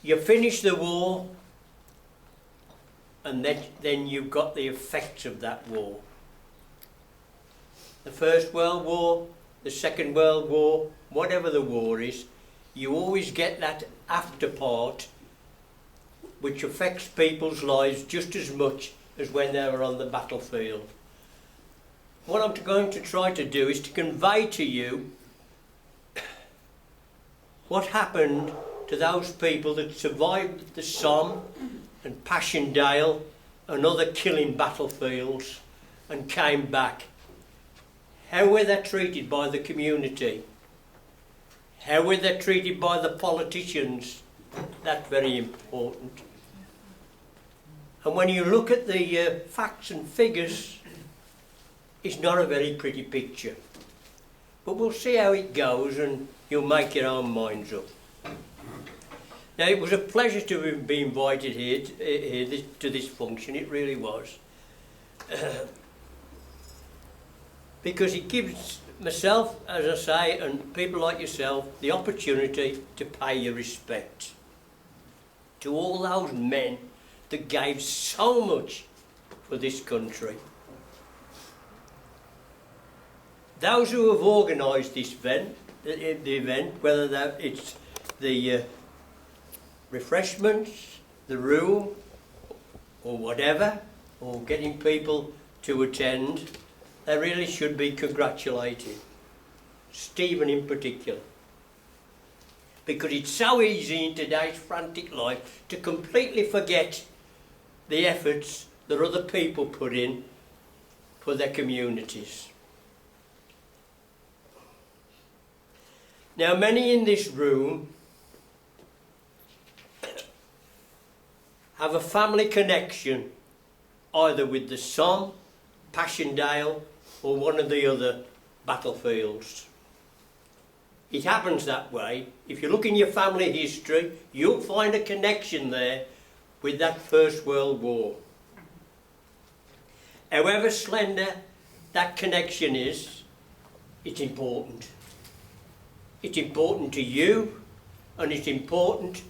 You finish the war, and then you've got the effects of that war. The First World War, the Second World War, whatever the war is, you always get that after part which affects people's lives just as much as when they were on the battlefield. What I'm going to try to do is to convey to you what happened to those people that survived the Somme and Passchendaele and other killing battlefields and came back. How were they treated by the community? How were they treated by the politicians? That's very important. And when you look at the facts and figures, it's not a very pretty picture. But we'll see how it goes and you'll make your own minds up. Now, it was a pleasure to be invited here to this function, it really was. Because it gives myself, as I say, and people like yourself, the opportunity to pay your respect to all those men that gave so much for this country. Those who have organised this event, the event, whether it's the refreshments, the room, or whatever, or getting people to attend, they really should be congratulated. Stephen in particular. Because it's so easy in today's frantic life to completely forget the efforts that other people put in for their communities. Now, many in this room have a family connection either with the Somme, Passchendaele, or one of the other battlefields. It happens that way. If you look in your family history, you'll find a connection there with that First World War. However slender that connection is, it's important. It's important to you, and it's important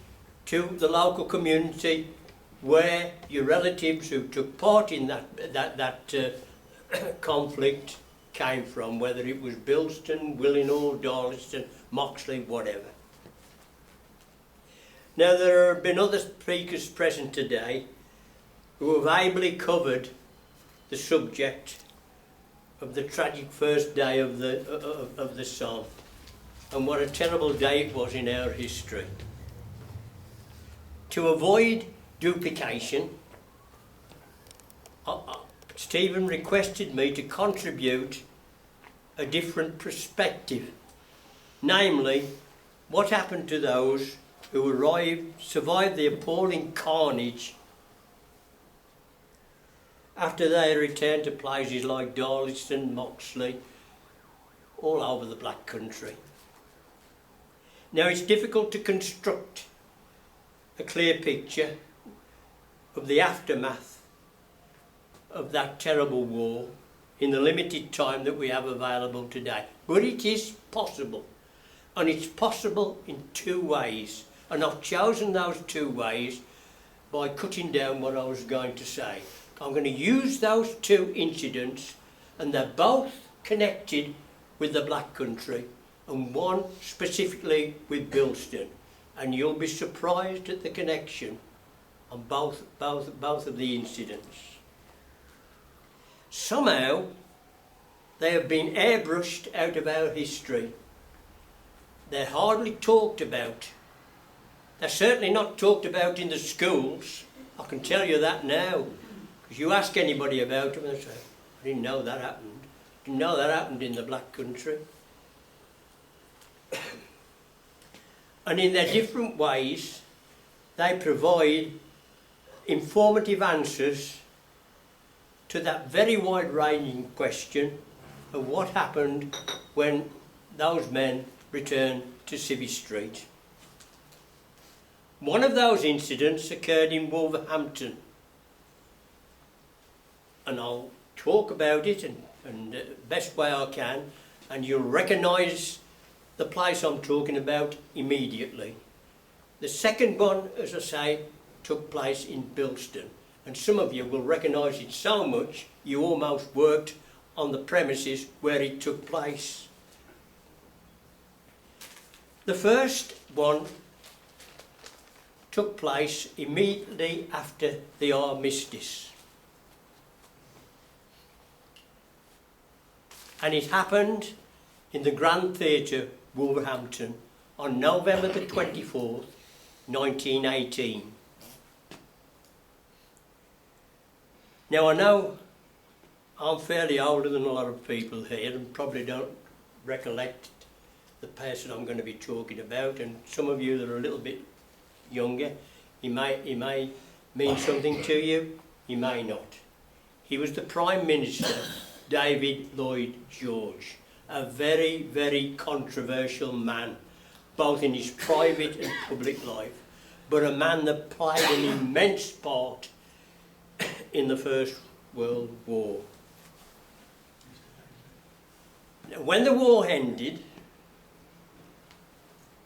to the local community where your relatives who took part in that conflict came from, whether it was Bilston, Willenhall, Darlaston, Moxley, whatever. Now, there have been other speakers present today who have ably covered the subject of the tragic first day of the Somme, and what a terrible day it was in our history. To avoid duplication, Stephen requested me to contribute a different perspective, namely, what happened to those who survived the appalling carnage after they returned to places like Darlaston, Moxley, all over the Black Country. Now, it's difficult to construct a clear picture of the aftermath of that terrible war in the limited time that we have available today. But it is possible, and it's possible in two ways. And I've chosen those two ways by cutting down what I was going to say. I'm going to use those two incidents, and they're both connected with the Black Country, and one specifically with Bilston. And you'll be surprised at the connection on both of the incidents. Somehow, they have been airbrushed out of our history. They're hardly talked about. They're certainly not talked about in the schools. I can tell you that now. Because you ask anybody about them, they say, I didn't know that happened. Didn't know that happened in the Black Country. And in their different ways, they provide informative answers to that very wide-ranging question of what happened when those men returned to Civvy Street. One of those incidents occurred in Wolverhampton, and I'll talk about it and the best way I can, and you'll recognise the place I'm talking about immediately. The second one, as I say, took place in Bilston, and some of you will recognise it so much you almost worked on the premises where it took place. The first one took place immediately after the armistice, and it happened in the Grand Theatre, Wolverhampton, on November the 24th, 1918. Now I know I'm fairly older than a lot of people here and probably don't recollect the person I'm going to be talking about, and some of you that are a little bit younger, he may mean something to you, he may not. He was the Prime Minister, David Lloyd George, a very, very controversial man, both in his private and public life, but a man that played an immense part in the First World War. Now, when the war ended,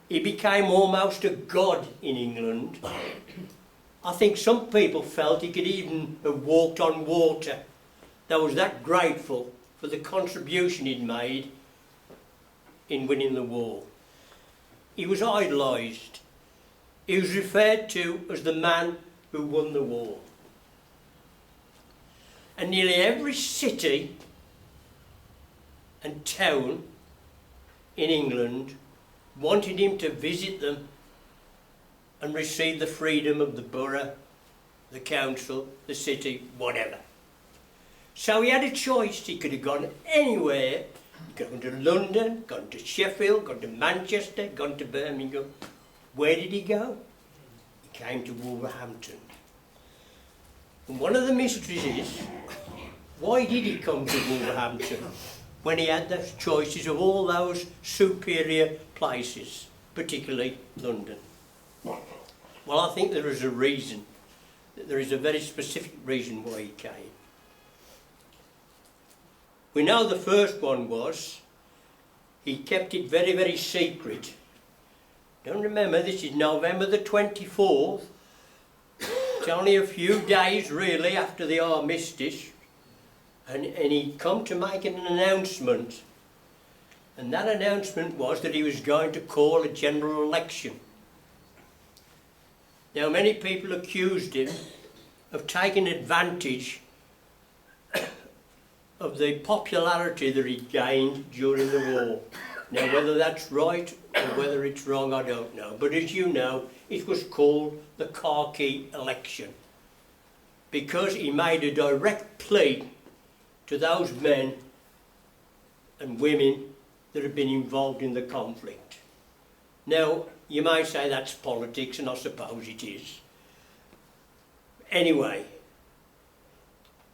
he became almost a god in England. I think some people felt he could even have walked on water. They was that grateful for the contribution he'd made in winning the war. He was idolised. He was referred to as the man who won the war. And nearly every city and town in England wanted him to visit them and receive the freedom of the borough, the council, the city, whatever. So he had a choice. He could have gone anywhere. He could have gone to London, gone to Sheffield, gone to Manchester, gone to Birmingham. Where did he go? He came to Wolverhampton. And one of the mysteries is, why did he come to Wolverhampton when he had those choices of all those superior places, particularly London? Well, I think there is a reason. There is a very specific reason why he came. We know the first one was, he kept it very, very secret. Don't remember, this is November the 24th. It's only a few days really after the armistice. And he'd come to make an announcement. And that announcement was that he was going to call a general election. Now, many people accused him of taking advantage of the popularity that he gained during the war. Now, whether that's right or whether it's wrong, I don't know. But as you know, it was called the khaki election because he made a direct plea to those men and women that have been involved in the conflict. Now, you may say that's politics, and I suppose it is. Anyway,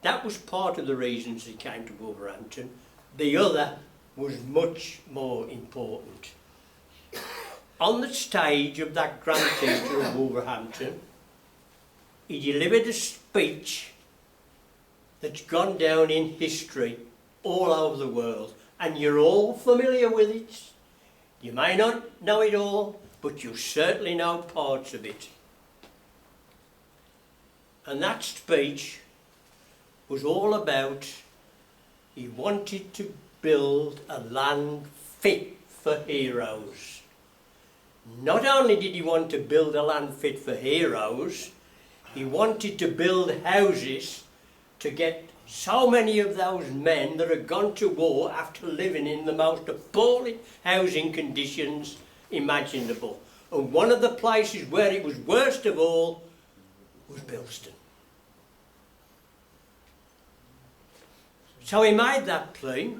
that was part of the reasons he came to Wolverhampton. The other was much more important. On the stage of that Grand Theatre of Wolverhampton, he delivered a speech that's gone down in history all over the world, and you're all familiar with it. You may not know it all, but you certainly know parts of it. And that speech was all about, he wanted to build a land fit for heroes. Not only did he want to build a land fit for heroes, he wanted to build houses to get so many of those men that had gone to war after living in the most appalling housing conditions imaginable. And one of the places where it was worst of all was Bilston. So he made that plea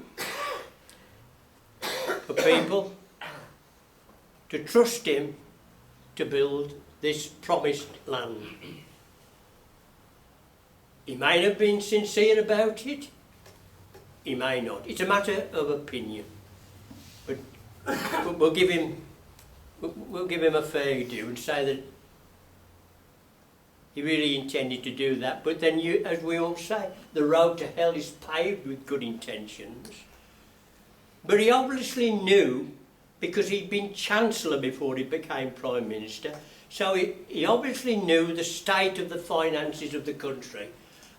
for people to trust him to build this promised land. He may have been sincere about it, he may not. It's a matter of opinion. But we'll give him a fair due and say that he really intended to do that. But then, as we all say, the road to hell is paved with good intentions. But he obviously knew, because he'd been Chancellor before he became Prime Minister, So he obviously knew the state of the finances of the country,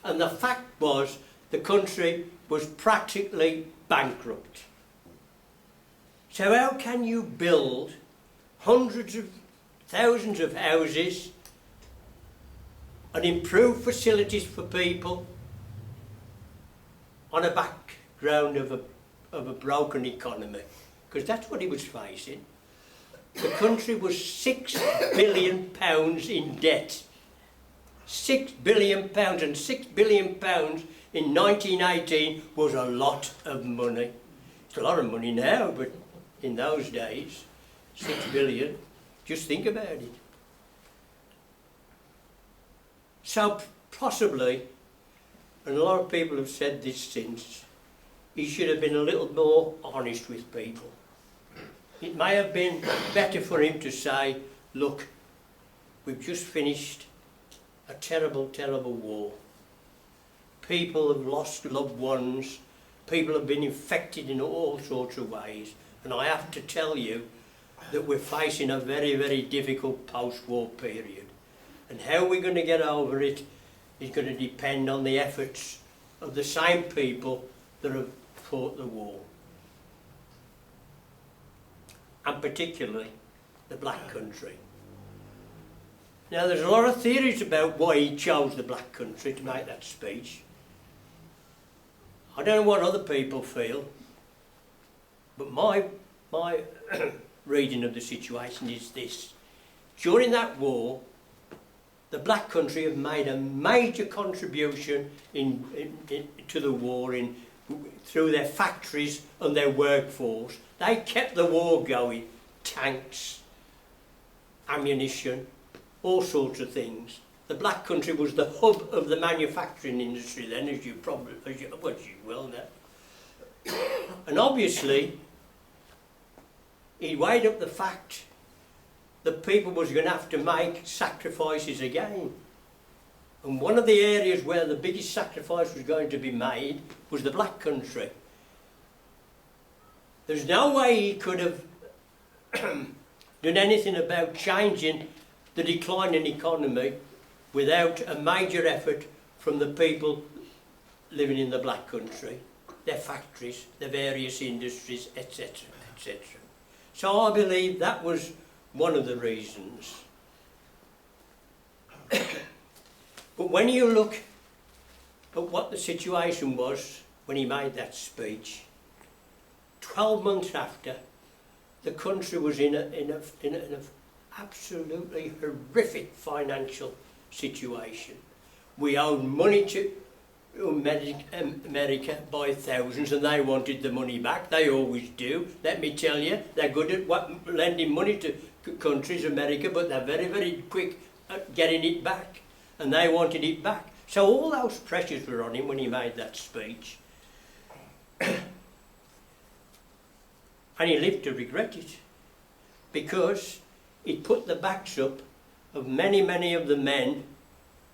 and the fact was the country was practically bankrupt. So how can you build hundreds of thousands of houses and improve facilities for people on a background of a broken economy? Because that's what he was facing. The country was £6 billion in debt. £6 billion, and £6 billion in 1918 was a lot of money. It's a lot of money now, but in those days, 6 billion, just think about it. So possibly, and a lot of people have said this since, he should have been a little more honest with people. It may have been better for him to say, look, we've just finished a terrible, terrible war. People have lost loved ones, people have been infected in all sorts of ways, and I have to tell you that we're facing a very, very difficult post-war period. And how we're going to get over it is going to depend on the efforts of the same people that have fought the war. And particularly the black country. Now there's a lot of theories about why he chose the black country to make that speech. I don't know what other people feel, but my reading of the situation is this. During that war, the black country have made a major contribution to the war through their factories and their workforce. They kept the war going, tanks, ammunition, all sorts of things. The black country was the hub of the manufacturing industry then, as you well know. And obviously, he weighed up the fact that people was going to have to make sacrifices again. And one of the areas where the biggest sacrifice was going to be made was the black country. There's no way he could have done anything about changing the declining economy without a major effort from the people living in the black country, their factories, their various industries, etc., etc. So I believe that was one of the reasons. But when you look at what the situation was when he made that speech, 12 months after, the country was in an absolutely horrific financial situation. We owed money to America by thousands, and they wanted the money back. They always do. Let me tell you, they're good at lending money to countries, America, but they're very, very quick at getting it back, and they wanted it back. So all those pressures were on him when he made that speech. And he lived to regret it, because it put the backs up of many, many of the men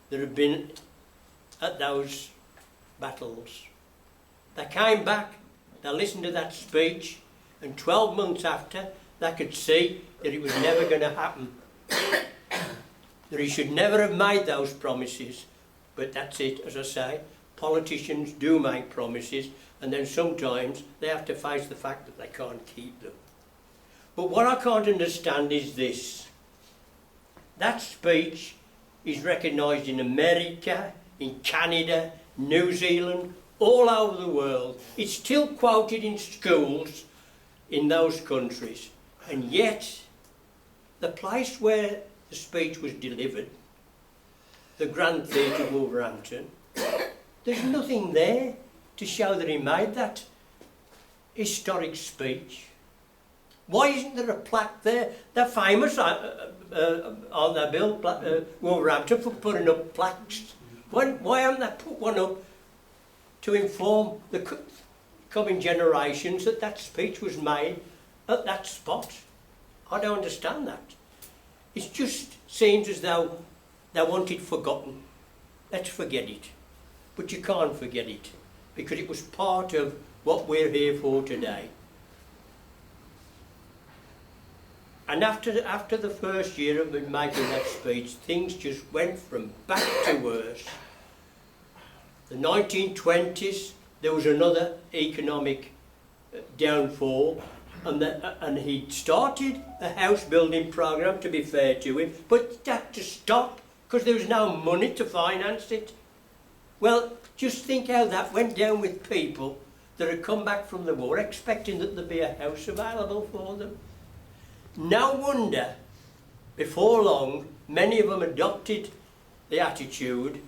that have been at those battles. They came back, they listened to that speech, and 12 months after, they could see that it was never going to happen. That he should never have made those promises. But that's it, as I say, politicians do make promises, and then sometimes they have to face the fact that they can't keep them. But what I can't understand is this. That speech is recognised in America, in Canada, New Zealand, all over the world. It's still quoted in schools in those countries. And yet, the place where the speech was delivered, the Grand Theatre, Wolverhampton, there's nothing there to show that he made that historic speech. Why isn't there a plaque there? They're famous, aren't they, Bill? Wolverhampton, for putting up plaques. Why haven't they put one up to inform the coming generations that that speech was made at that spot? I don't understand that. It just seems as though they want it forgotten. Let's forget it. But you can't forget it, because it was part of what we're here for today. And after the first year of me making that speech, things just went from bad to worse. The 1920s, there was another economic downfall, and he started a house building programme, to be fair to him, but it had to stop because there was no money to finance it. Well, just think how that went down with people that had come back from the war expecting that there'd be a house available for them. No wonder, before long, many of them adopted the attitude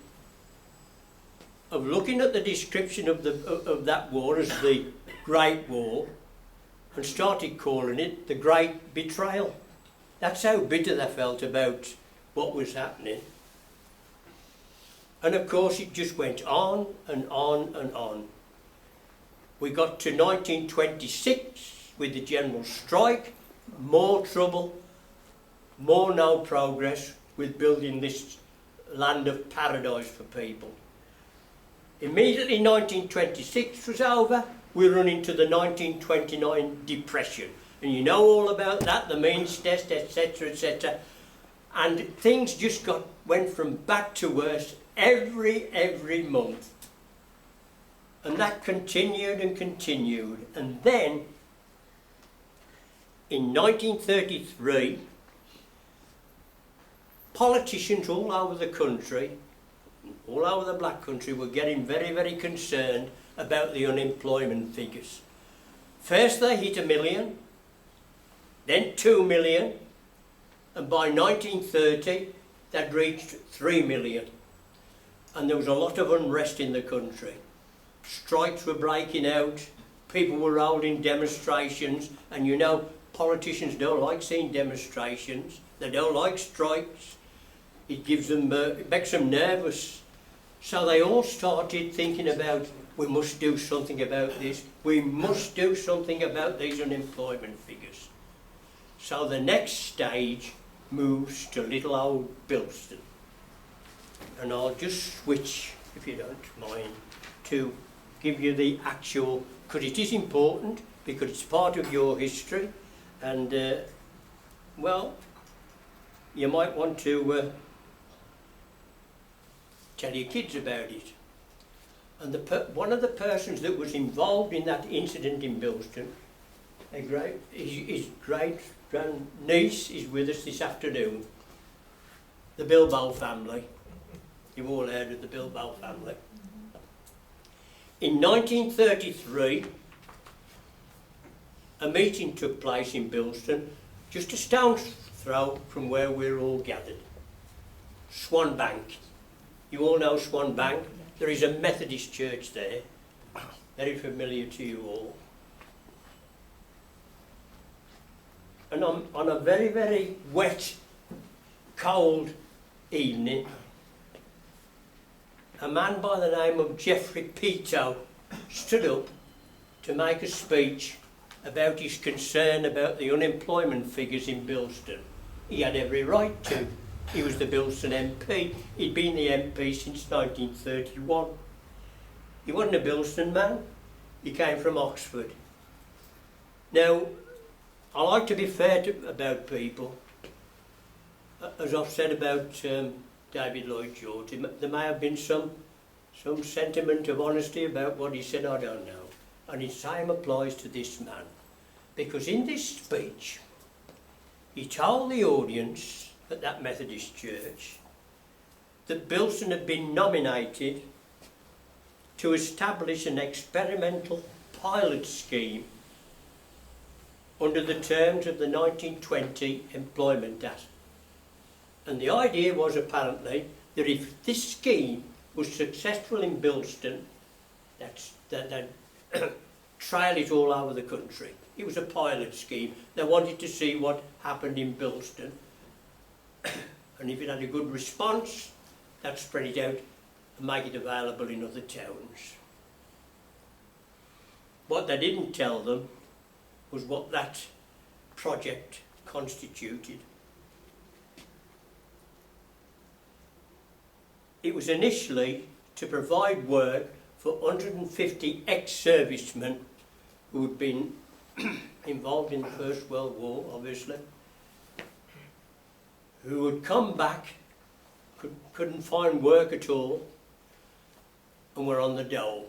of looking at the description of that war as the Great War and started calling it the Great Betrayal. That's how bitter they felt about what was happening. And of course it just went on and on and on. We got to 1926 with the general strike, more trouble, more no progress with building this land of paradise for people. Immediately 1926 was over, we run into the 1929 depression. And you know all about that, the means test, etc., etc. And things just went from bad to worse every month. And that continued and continued. And then, in 1933, politicians all over the country, all over the black country, were getting very concerned about the unemployment figures. First they hit 1 million, then 2 million, and by 1930 they'd reached 3 million. And there was a lot of unrest in the country. Strikes were breaking out, people were holding demonstrations, and you know, politicians don't like seeing demonstrations, they don't like strikes, it makes them nervous. So they all started thinking about, we must do something about this, we must do something about these unemployment figures. So the next stage moves to little old Bilston. And I'll just switch, if you don't mind, to give you the actual, because it is important, because it's part of your history, and well, you might want to tell your kids about it. And one of the persons that was involved in that incident in Bilston, his great-grand-niece is with us this afternoon, the Bilbo family. You've all heard of the Bilbo family. In 1933, a meeting took place in Bilston, just a stone's throw from where we're all gathered. Swan Bank. You all know Swan Bank. There is a Methodist church there, very familiar to you all. And on a very wet, cold evening, a man by the name of Geoffrey Peto stood up to make a speech about his concern about the unemployment figures in Bilston. He had every right to. He was the Bilston MP. He'd been the MP since 1931. He wasn't a Bilston man. He came from Oxford. Now, I like to be fair about people. As I've said about David Lloyd George, there may have been some sentiment of honesty about what he said, I don't know. And the same applies to this man. Because in this speech, he told the audience at that Methodist church that Bilston had been nominated to establish an experimental pilot scheme under the terms of the 1920 Employment Act. And the idea was apparently that if this scheme was successful in Bilston, that trial it all over the country. It was a pilot scheme. They wanted to see what happened in Bilston. And if it had a good response, they'd spread it out and make it available in other towns. What they didn't tell them was what that project constituted. It was initially to provide work for 150 ex-servicemen who had been involved in the First World War, obviously, who had come back, couldn't find work at all, and were on the dole.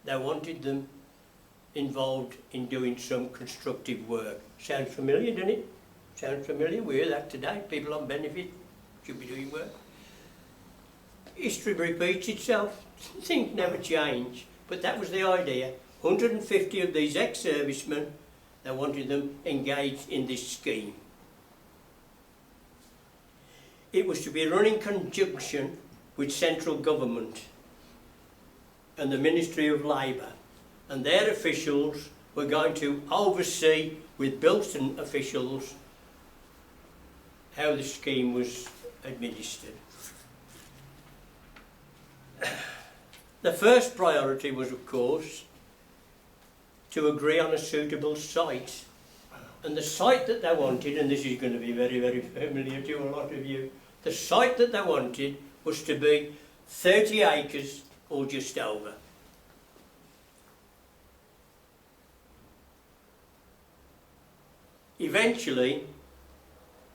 They wanted them involved in doing some constructive work. Sounds familiar, doesn't it? Sounds familiar? We hear that today. People on benefit should be doing work. History repeats itself. Things never change. But that was the idea. 150 of these ex-servicemen, they wanted them engaged in this scheme. It was to be run in conjunction with central government and the Ministry of Labour, and their officials were going to oversee with Bilston officials how the scheme was administered. The first priority was, of course, to agree on a suitable site. And the site that they wanted, and this is going to be very, very familiar to a lot of you, the site that they wanted was to be 30 acres or just over. Eventually,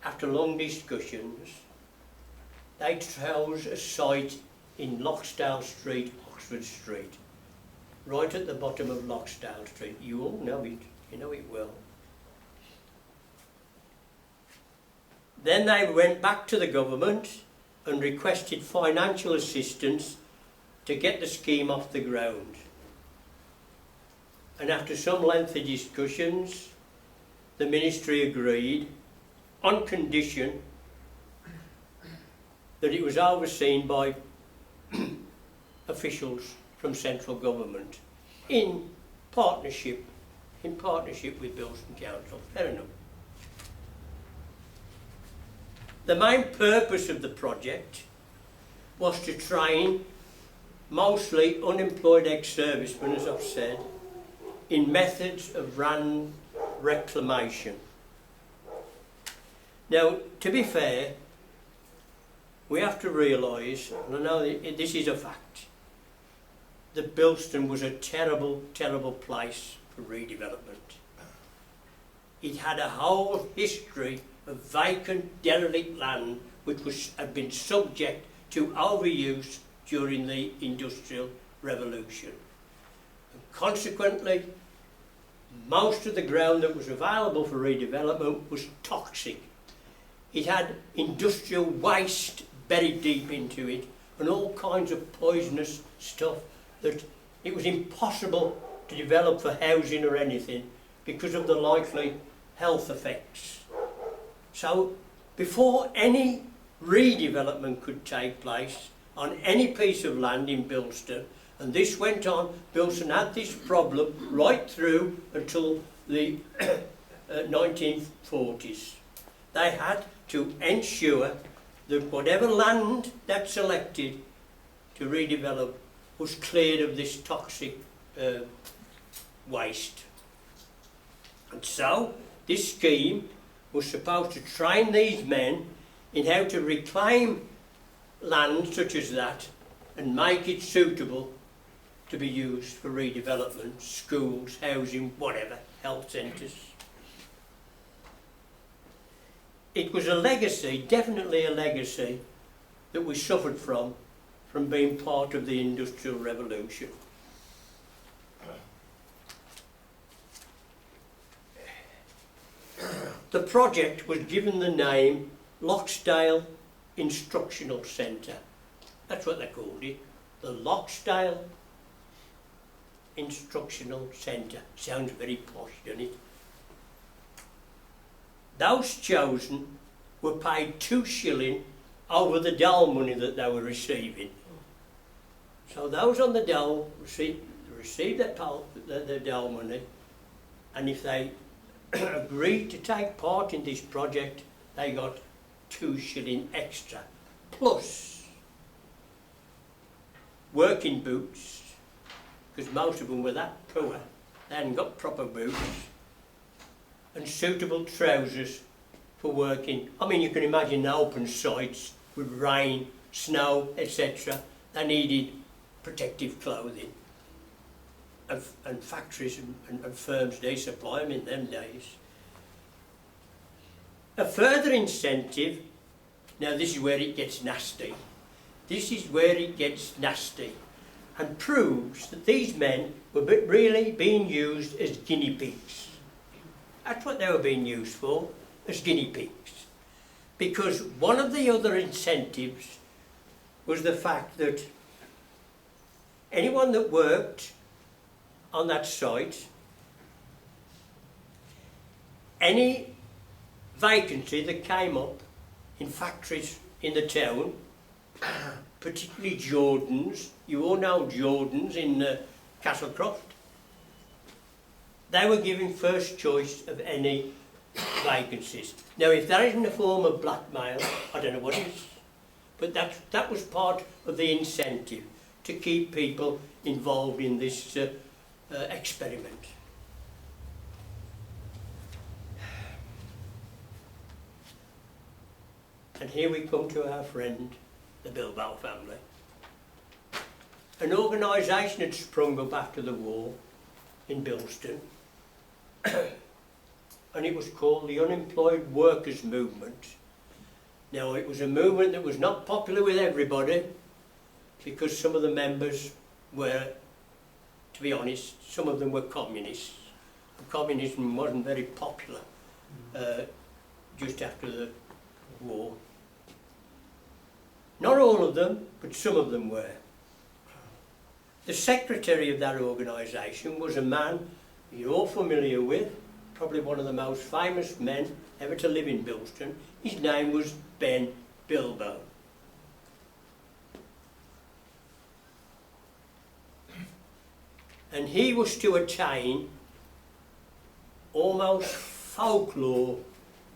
after long discussions, they chose a site in Loxdale Street, Oxford Street, right at the bottom of Loxdale Street. You all know it, you know it well. Then they went back to the government and requested financial assistance to get the scheme off the ground. And after some lengthy discussions, the ministry agreed on condition that it was overseen by officials from central government in partnership with Bilston Council. Fair enough. The main purpose of the project was to train mostly unemployed ex-servicemen, as I've said, in methods of land reclamation. Now, to be fair, we have to realise, and I know this is a fact, that Bilston was a terrible, terrible place for redevelopment. It had a whole history of vacant, derelict land which had been subject to overuse during the Industrial Revolution. And consequently, most of the ground that was available for redevelopment was toxic. It had industrial waste buried deep into it and all kinds of poisonous stuff that it was impossible to develop for housing or anything because of the likely health effects. So before any redevelopment could take place on any piece of land in Bilston, and this went on, Bilston had this problem right through until the 1940s. They had to ensure that whatever land that selected to redevelop was cleared of this toxic waste. And so this scheme was supposed to train these men in how to reclaim land such as that and make it suitable to be used for redevelopment, schools, housing, whatever, health centres. It was a legacy, definitely a legacy, that we suffered from being part of the Industrial Revolution. The project was given the name Loxdale Instructional Centre. That's what they called it, the Loxdale Instructional Centre. Sounds very posh, doesn't it? Those chosen were paid 2 shillings over the dole money that they were receiving. So those on the dole received the dole money, and if they agreed to take part in this project, they got 2 shillings extra, plus working boots, because most of them were that poor, they hadn't got proper boots, and suitable trousers for working. I mean, you can imagine open sites with rain, snow, etc. They needed protective clothing, and factories and firms, they supply them in them days. A further incentive, now this is where it gets nasty. This is where it gets nasty and proves that these men were really being used as guinea pigs. That's what they were being used for, as guinea pigs. Because one of the other incentives was the fact that anyone that worked on that site, any vacancy that came up in factories in the town, particularly Jordan's, you all know Jordan's in Castlecroft, they were given first choice of any vacancies. Now if that isn't a form of blackmail, I don't know what is. But that was part of the incentive to keep people involved in this experiment. And here we come to our friend, the Bilbao family. An organisation had sprung up after the war in Bilston, and it was called the Unemployed Workers Movement. Now it was a movement that was not popular with everybody, because some of the members were, to be honest, some of them were communists. And communism wasn't very popular just after the war. Not all of them, but some of them were. The secretary of that organisation was a man you're all familiar with, probably one of the most famous men ever to live in Bilston. His name was Ben Bilbao. And he was to attain almost folklore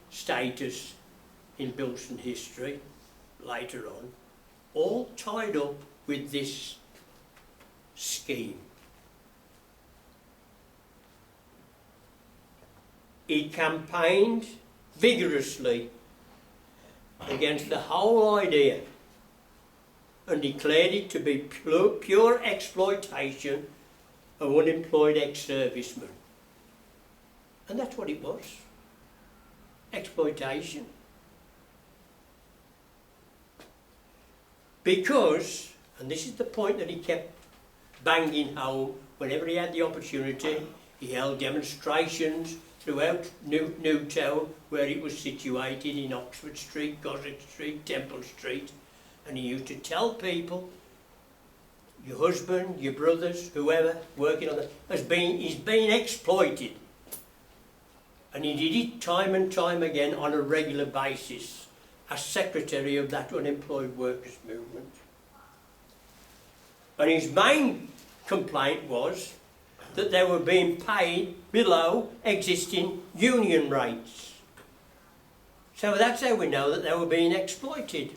status in Bilston history later on, all tied up with this scheme. He campaigned vigorously against the whole idea and declared it to be pure exploitation of unemployed ex-servicemen. And that's what it was. Exploitation. Because, and this is the point that he kept banging home whenever he had the opportunity, he held demonstrations throughout Newtown, where it was situated in Oxford Street, Goswick Street, Temple Street, and he used to tell people, your husband, your brothers, whoever working on it, is being exploited. And he did it time and time again on a regular basis as secretary of that unemployed workers movement. And his main complaint was that they were being paid below existing union rates. So that's how we know that they were being exploited.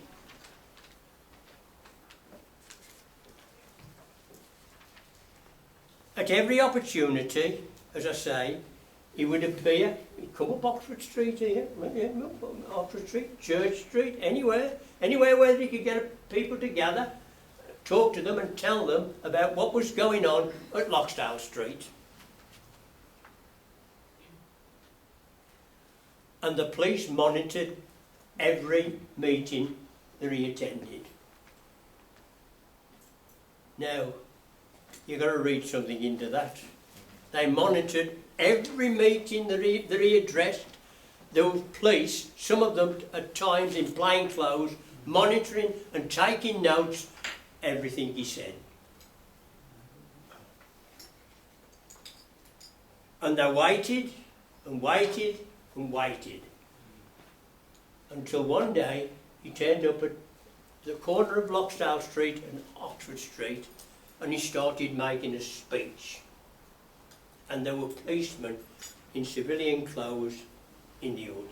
At every opportunity, as I say, he would appear, he'd come up Oxford Street here, Oxford Street, Church Street, anywhere where he could get people together, talk to them and tell them about what was going on at Loxdale Street. And the police monitored every meeting that he attended. Now, you've got to read something into that. They monitored every meeting that he addressed. There were police, some of them at times in plain clothes, monitoring and taking notes everything he said. And they waited and waited and waited until one day he turned up at the corner of Loxdale Street and Oxford Street, and he started making a speech. And there were policemen in civilian clothes in the audience.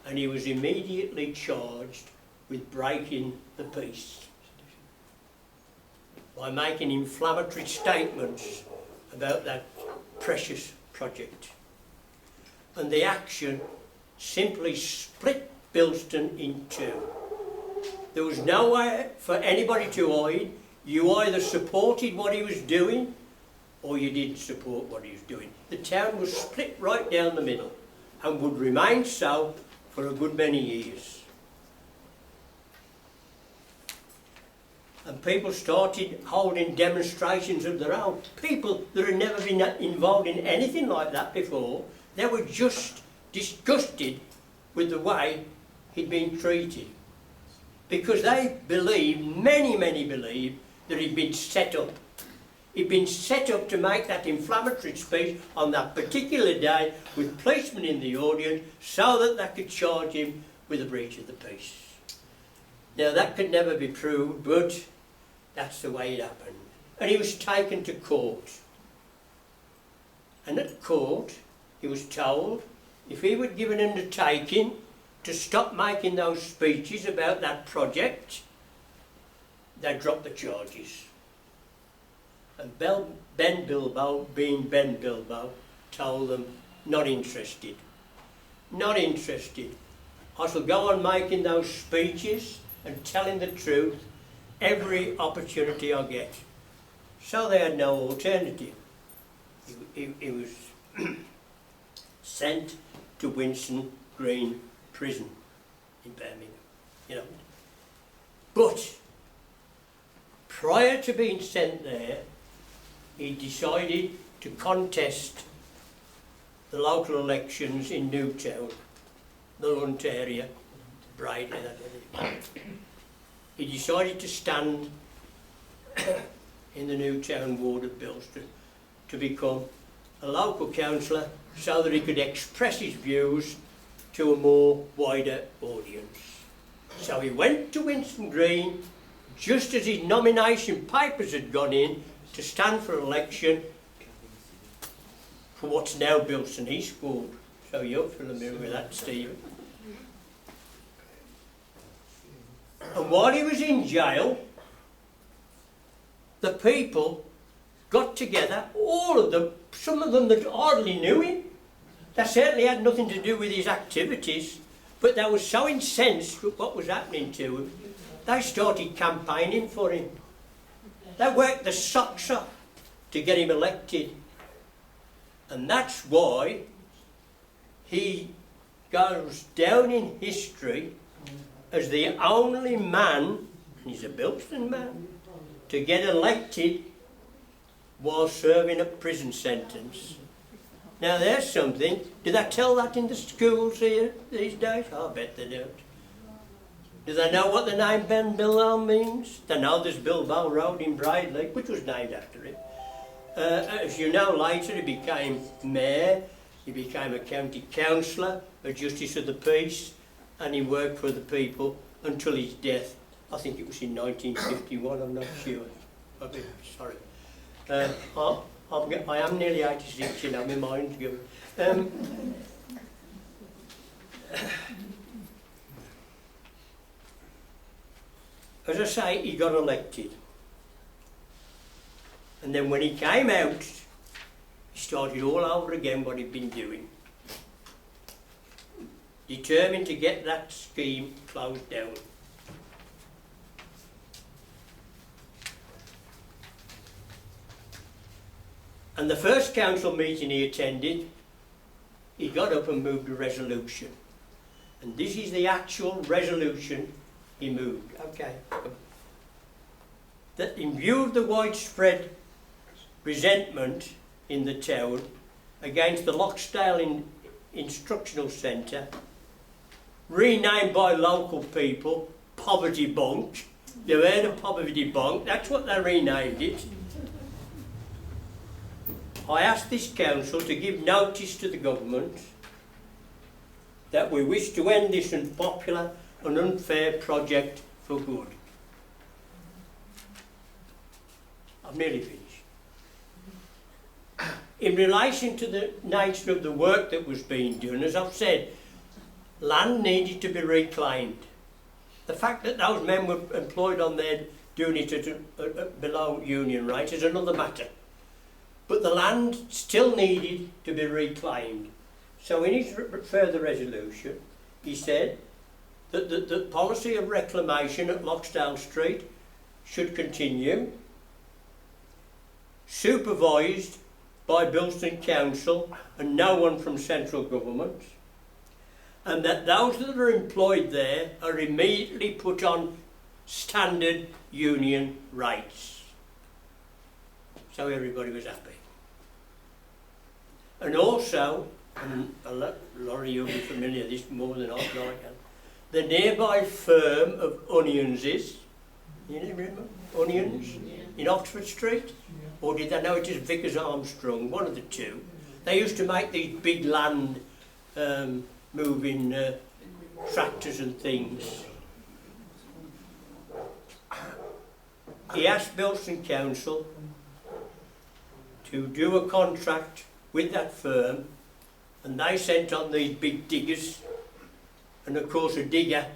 And he was immediately charged with breaking the peace by making inflammatory statements about that precious project. And the action simply split Bilston in two. There was no way for anybody to hide. You either supported what he was doing or you didn't support what he was doing. The town was split right down the middle. and would remain so for a good many years. And people started holding demonstrations of their own. People that had never been involved in anything like that before, they were just disgusted with the way he'd been treated. Because they believed, many believed, that he'd been set up. He'd been set up to make that inflammatory speech on that particular day with policemen in the audience so that they could charge him with a breach of the peace. Now that could never be proved, but that's the way it happened. And he was taken to court. And at court, he was told if he would give an undertaking to stop making those speeches about that project, they'd drop the charges. And Ben Bilbo, being Ben Bilbo, told them, not interested. Not interested. I shall go on making those speeches and telling the truth every opportunity I get. So they had no alternative. He was sent to Winson Green Prison in Birmingham, you know. But prior to being sent there, he decided to contest the local elections in Newtown, the Lunt area, Bradley, that he decided to stand in the Newtown ward of Bilston to become a local councillor so that he could express his views to a more wider audience. So he went to Winson Green just as his nomination papers had gone in to stand for election for what's now Bilston East Ward. So you're familiar with that, Stephen. And while he was in jail, the people got together, all of them, some of them that hardly knew him. They certainly had nothing to do with his activities, but they were so incensed with what was happening to him, they started campaigning for him. They worked the socks off to get him elected. And that's why he goes down in history as the only man, and he's a Bilston man, to get elected while serving a prison sentence. Now there's something. Do they tell that in the schools here these days? I bet they don't. Do they know what the name Ben Bilbo means? They know there's Bilbo Road in Bradley, which was named after him. As you know, later he became mayor, he became a county councillor, a justice of the peace, and he worked for the people until his death. I think it was in 1951, I'm not sure. I'm sorry. I am nearly 86, you know, my mind's going. As I say, he got elected. And then when he came out, he started all over again what he'd been doing. Determined to get that scheme closed down. And the first council meeting he attended, he got up and moved a resolution. And this is the actual resolution he moved. Okay. That in view of the widespread resentment in the town against the Loxdale Instructional Centre, renamed by local people Poverty Bunk. You've heard of Poverty Bunk, that's what they renamed it. I asked this council to give notice to the government that we wish to end this unpopular and unfair project for good. I've nearly finished. In relation to the nature of the work that was being done, as I've said, land needed to be reclaimed. The fact that those men were employed on there doing it at below union rate is another matter. But the land still needed to be reclaimed. So in his further resolution, he said that the policy of reclamation at Loxdale Street should continue, supervised by Bilston Council and no one from central government. and that those that are employed there are immediately put on standard union rates. So everybody was happy. And also, and a lot of you will be familiar with this more than I can, the nearby firm of Onions, you remember Onions in Oxford Street? Or did they know it as Vickers Armstrong? One of the two. They used to make these big land moving tractors and things. He asked Bilston Council to do a contract with that firm, and they sent on these big diggers, and of course a digger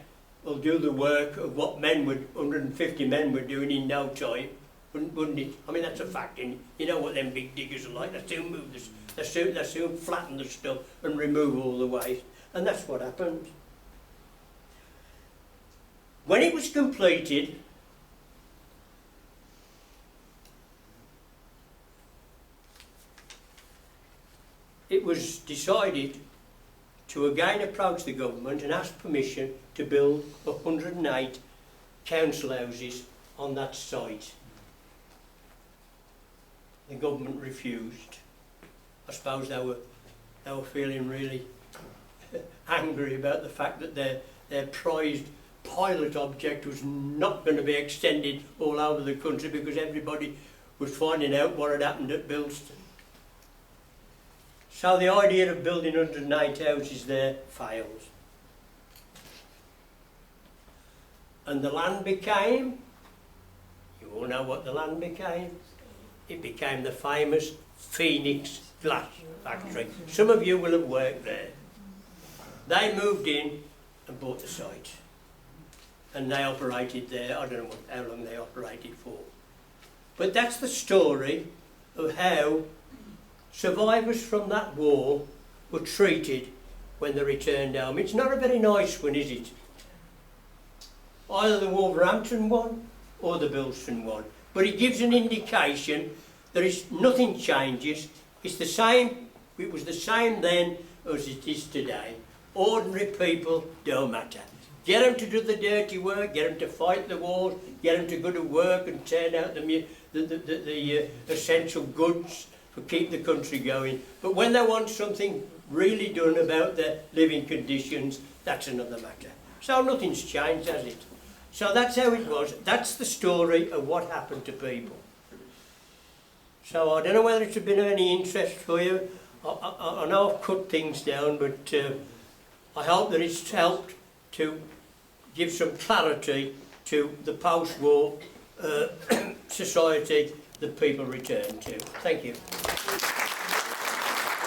will do the work of what 150 men were doing in no time, wouldn't it? I mean, that's a fact, and you know what them big diggers are like. They soon move this, they soon flatten the stuff and remove all the waste, and that's what happened. When it was completed, it was decided to again approach the government and ask permission to build 108 council houses on that site. The government refused. I suppose they were feeling really angry about the fact that their prized pilot object was not going to be extended all over the country because everybody was finding out what had happened at Bilston. So the idea of building 108 houses there fails. And the land became, you all know what the land became, it became the famous Phoenix glass factory. Some of you will have worked there. They moved in and bought the site. And they operated there, I don't know how long they operated for. But that's the story of how survivors from that war were treated when they returned home. It's not a very nice one, is it? Either the Wolverhampton one or the Bilston one. But it gives an indication that nothing changes. It's the same, it was the same then as it is today. Ordinary people don't matter. Get them to do the dirty work, get them to fight the wars, get them to go to work and turn out the essential goods to keep the country going. But when they want something really done about their living conditions, that's another matter. So nothing's changed, has it? So that's how it was. That's the story of what happened to people. So I don't know whether it's been of any interest for you. I know I've cut things down, but I hope that it's helped to give some clarity to the post-war society that people return to. Thank you.